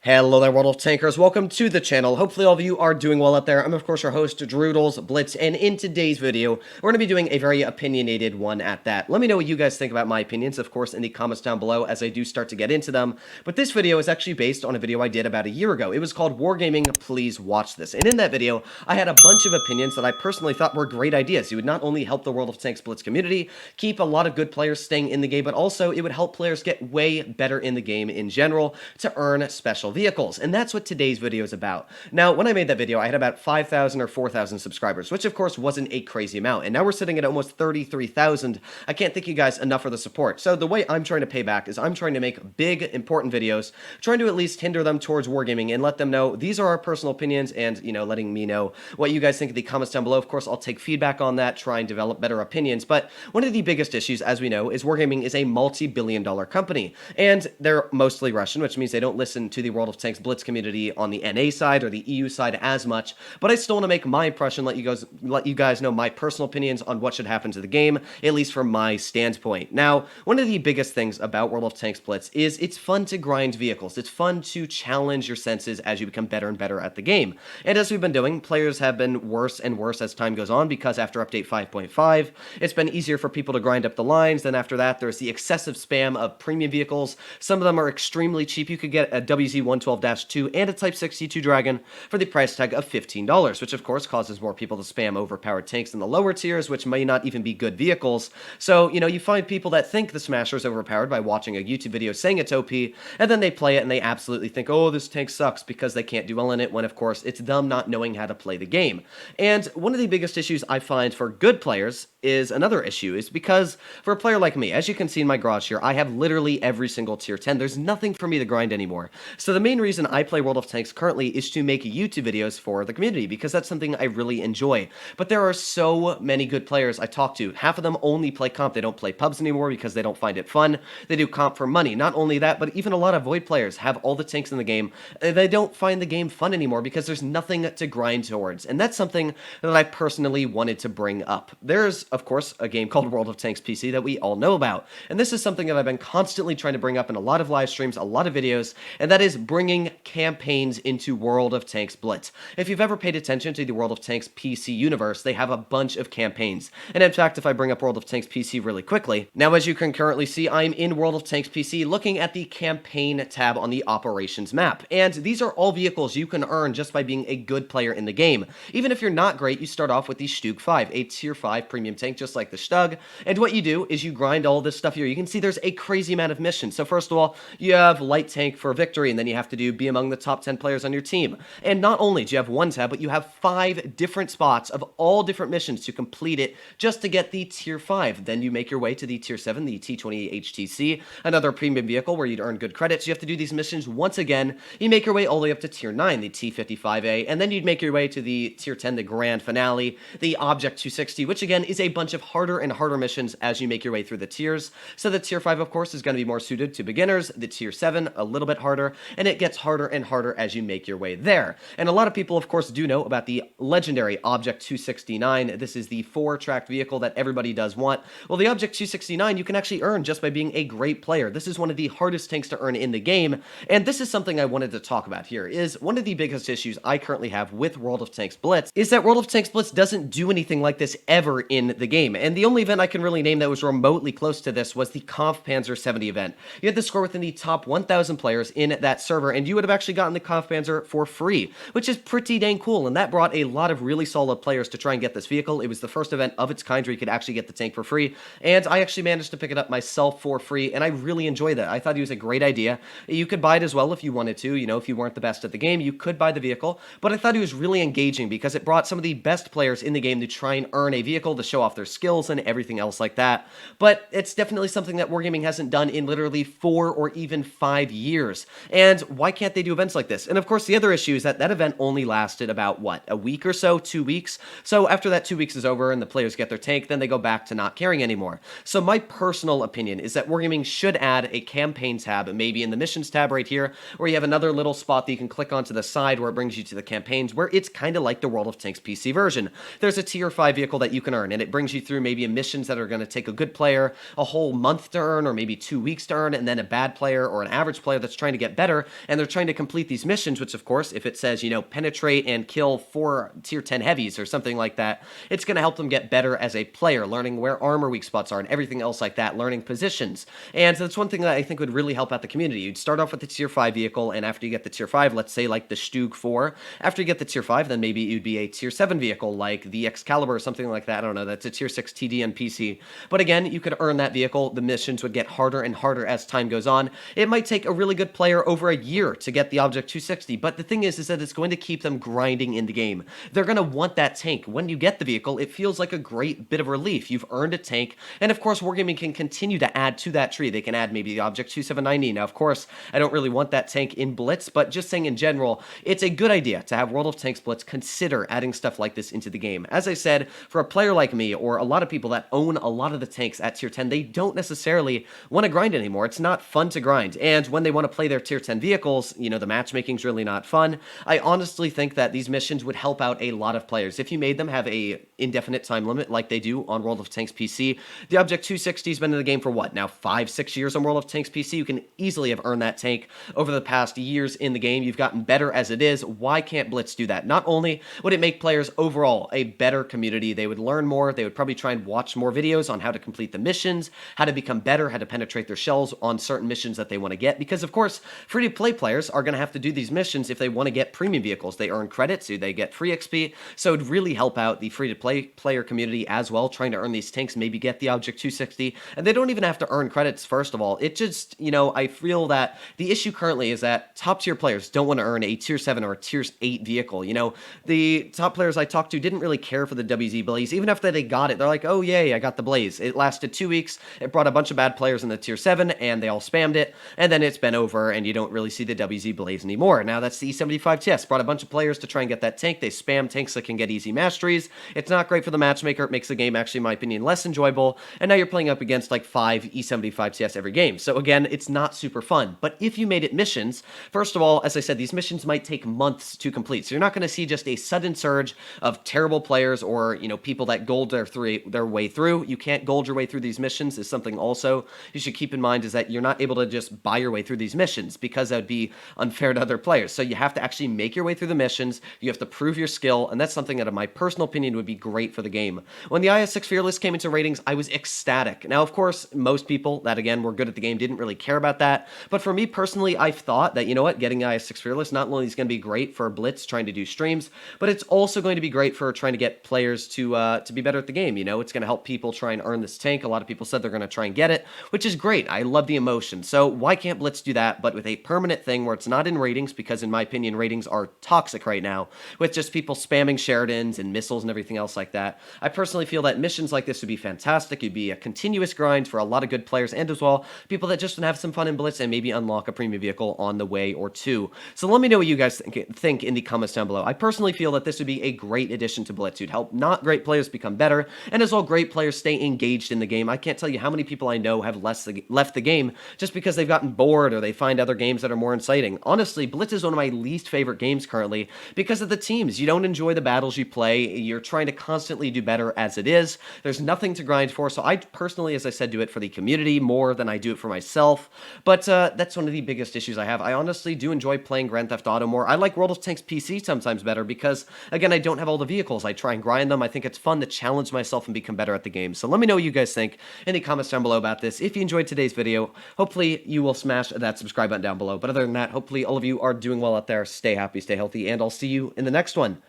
Hello there, World of Tankers. Welcome to the channel. Hopefully all of you are doing well out there. I'm, of course, your host, Droodles Blitz, and in today's video, we're going to be doing a very opinionated one at that. Let me know what you guys think about my opinions, of course, in the comments down below as I do start to get into them. But this video is actually based on a video I did about a year ago. It was called Wargaming, Please Watch This. And in that video, I had a bunch of opinions that I personally thought were great ideas. It would not only help the World of Tanks Blitz community, keep a lot of good players staying in the game, but also it would help players get way better in the game in general to earn special vehicles, and that's what today's video is about. Now, when I made that video, I had about 5,000 or 4,000 subscribers, which of course wasn't a crazy amount, and now we're sitting at almost 33,000. I can't thank you guys enough for the support. So the way I'm trying to pay back is I'm trying to make big, important videos, trying to at least hinder them towards wargaming and let them know these are our personal opinions, and, you know, letting me know what you guys think in the comments down below. Of course, I'll take feedback on that, try and develop better opinions, but one of the biggest issues, as we know, is wargaming is a multi-billion-dollar company, and they're mostly Russian, which means they don't listen to the World of Tanks Blitz community on the NA side or the EU side as much, but I still want to make my impression, let you guys know my personal opinions on what should happen to the game, at least from my standpoint. Now, one of the biggest things about World of Tanks Blitz is it's fun to grind vehicles. It's fun to challenge your senses as you become better and better at the game. And as we've been doing, players have been worse and worse as time goes on, because after update 5.5, it's been easier for people to grind up the lines. Then after that, there's the excessive spam of premium vehicles. Some of them are extremely cheap. You could get a WZ-112-2 and a Type 62 Dragon for the price tag of $15, which of course causes more people to spam overpowered tanks in the lower tiers, which may not even be good vehicles. So, you know, you find people that think the Smasher is overpowered by watching a YouTube video saying it's OP, and then they play it and they absolutely think, oh, this tank sucks, because they can't do well in it, when of course it's them not knowing how to play the game. And one of the biggest issues I find for good players is another issue, is because for a player like me, as you can see in my garage here, I have literally every single tier 10. There's nothing for me to grind anymore. So the main reason I play World of Tanks currently is to make YouTube videos for the community, because that's something I really enjoy. But there are so many good players I talk to. Half of them only play comp. They don't play pubs anymore because they don't find it fun. They do comp for money. Not only that, but even a lot of Void players have all the tanks in the game. They don't find the game fun anymore because there's nothing to grind towards. And that's something that I personally wanted to bring up. There's, of course, a game called World of Tanks PC that we all know about. And this is something that I've been constantly trying to bring up in a lot of live streams, a lot of videos, and that is bringing campaigns into World of Tanks Blitz. If you've ever paid attention to the World of Tanks PC universe, they have a bunch of campaigns. And in fact, if I bring up World of Tanks PC really quickly, now as you can currently see, I'm in World of Tanks PC looking at the campaign tab on the operations map. And these are all vehicles you can earn just by being a good player in the game. Even if you're not great, you start off with the Stug 5, a tier 5 premium tank just like the Stug. And what you do is you grind all this stuff here. You can see there's a crazy amount of missions. So first of all, you have light tank for victory, and then you have to be among the top 10 players on your team. And not only do you have one tab, but you have 5 different spots of all different missions to complete it just to get the tier 5. Then you make your way to the tier 7, the T-20 HTC, another premium vehicle where you'd earn good credits. You have to do these missions once again. You make your way all the way up to tier 9, the T-55A, and then you'd make your way to the tier 10, the grand finale, the Object 260, which again is a bunch of harder and harder missions as you make your way through the tiers. So the tier 5, of course, is going to be more suited to beginners, the tier 7, a little bit harder, and it gets harder and harder as you make your way there. And a lot of people, of course, do know about the legendary Object 269. This is the 4-tracked vehicle that everybody does want. Well, the Object 269 you can actually earn just by being a great player. This is one of the hardest tanks to earn in the game, and this is something I wanted to talk about here. Is one of the biggest issues I currently have with World of Tanks Blitz is that World of Tanks Blitz doesn't do anything like this ever in the game, and the only event I can really name that was remotely close to this was the Kampfpanzer 70 event. You had to score within the top 1,000 players in that server, and you would have actually gotten the Kampfpanzer for free, which is pretty dang cool, and that brought a lot of really solid players to try and get this vehicle. It was the first event of its kind where you could actually get the tank for free, and I actually managed to pick it up myself for free, and I really enjoyed that. I thought it was a great idea. You could buy it as well if you wanted to. You know, if you weren't the best at the game, you could buy the vehicle, but I thought it was really engaging because it brought some of the best players in the game to try and earn a vehicle to show off their skills and everything else like that. But it's definitely something that Wargaming hasn't done in literally 4 or even 5 years. And why can't they do events like this? And of course, the other issue is that that event only lasted about, what, a week or so? 2 weeks? So after that 2 weeks is over and the players get their tank, then they go back to not caring anymore. So my personal opinion is that Wargaming should add a campaign tab, maybe in the missions tab right here, where you have another little spot that you can click onto the side where it brings you to the campaigns, where it's kind of like the World of Tanks PC version. There's a tier 5 vehicle that you can earn, and it brings you through maybe missions that are going to take a good player a whole month to earn, or maybe 2 weeks to earn, and then a bad player or an average player that's trying to get better and they're trying to complete these missions, which of course, if it says, penetrate and kill 4 tier 10 heavies or something like that, it's going to help them get better as a player, learning where armor weak spots are and everything else like that, learning positions. And that's one thing that I think would really help out the community. You'd start off with the tier 5 vehicle, and after you get the tier 5, let's say like the Stug 4, after you get the tier 5, then maybe you'd be a tier 7 vehicle like the Excalibur or something like that. I don't know, that's a tier 6 TD and PC. But again, you could earn that vehicle. The missions would get harder and harder as time goes on. It might take a really good player over a year to get the Object 260, but the thing is that it's going to keep them grinding in the game. They're going to want that tank. When you get the vehicle, it feels like a great bit of relief. You've earned a tank, and of course, Wargaming can continue to add to that tree. They can add maybe the Object 2790. Now, of course, I don't really want that tank in Blitz, but just saying in general, it's a good idea to have World of Tanks Blitz consider adding stuff like this into the game. As I said, for a player like me, or a lot of people that own a lot of the tanks at tier 10, they don't necessarily want to grind anymore. It's not fun to grind, and when they want to play their tier 10 vehicles, the matchmaking's really not fun. I honestly think that these missions would help out a lot of players. If you made them have a indefinite time limit like they do on World of Tanks PC, the Object 260 has been in the game for what, now 5-6 years on World of Tanks PC? You can easily have earned that tank over the past years in the game. You've gotten better as it is. Why can't Blitz do that? Not only would it make players overall a better community, they would learn more, they would probably try and watch more videos on how to complete the missions, how to become better, how to penetrate their shells on certain missions that they want to get, because of course, free-to-play players are going to have to do these missions if they want to get premium vehicles. They earn credits, so they get free XP, so it would really help out the free-to-play player community as well, trying to earn these tanks, maybe get the Object 260, and they don't even have to earn credits, first of all. It just, I feel that the issue currently is that top-tier players don't want to earn a tier 7 or a tier 8 vehicle. The top players I talked to didn't really care for the WZ Blaze. Even after they got it, they're like, oh yay, I got the Blaze. It lasted 2 weeks, it brought a bunch of bad players in the tier 7, and they all spammed it, and then it's been over, and you don't really see the WZ Blaze anymore. Now that's the E75 TS, brought a bunch of players to try and get that tank. They spam tanks that can get easy masteries. It's not great for the matchmaker. It makes the game actually, in my opinion, less enjoyable, and now you're playing up against like 5 E75 TS every game. So again, it's not super fun. But if you made it missions, first of all, as I said, these missions might take months to complete. So you're not going to see just a sudden surge of terrible players or, people that gold their way through. You can't gold your way through these missions is something also you should keep in mind, is that you're not able to just buy your way through these missions, because that would be unfair to other players. So you have to actually make your way through the missions. You have to prove your skill, and that's something that, in my personal opinion, would be great for the game. When the IS-6 Fearless came into ratings, I was ecstatic. Now, of course, most people that, again, were good at the game didn't really care about that, but for me personally, I thought that, getting the IS-6 Fearless not only is going to be great for Blitz trying to do streams, but it's also going to be great for trying to get players to be better at the game. It's going to help people try and earn this tank. A lot of people said they're going to try and get it, which is great. I love the emotion. So why can't Blitz do that, but with a permanent thing where it's not in ratings, because in my opinion, ratings are toxic right now, with just people spamming Sheridans and missiles and everything else like that. I personally feel that missions like this would be fantastic. It'd be a continuous grind for a lot of good players, and as well, people that just want to have some fun in Blitz and maybe unlock a premium vehicle on the way or two. So let me know what you guys think in the comments down below. I personally feel that this would be a great addition to Blitz. It'd help not great players become better, and as well, great players stay engaged in the game. I can't tell you how many people I know have left the game just because they've gotten bored or they find other games that are more exciting. Honestly, Blitz is one of my least favorite games currently because of the teams. You don't enjoy the battles you play. You're trying to constantly do better as it is. There's nothing to grind for, so I personally, as I said, do it for the community more than I do it for myself, but that's one of the biggest issues I have. I honestly do enjoy playing Grand Theft Auto more. I like World of Tanks PC sometimes better because, again, I don't have all the vehicles. I try and grind them. I think it's fun to challenge myself and become better at the game. So let me know what you guys think in the comments down below about this. If you enjoyed today's video, hopefully you will smash that subscribe button down below. But other than that, hopefully all of you are doing well out there. Stay happy, stay healthy, and I'll see you in the next one.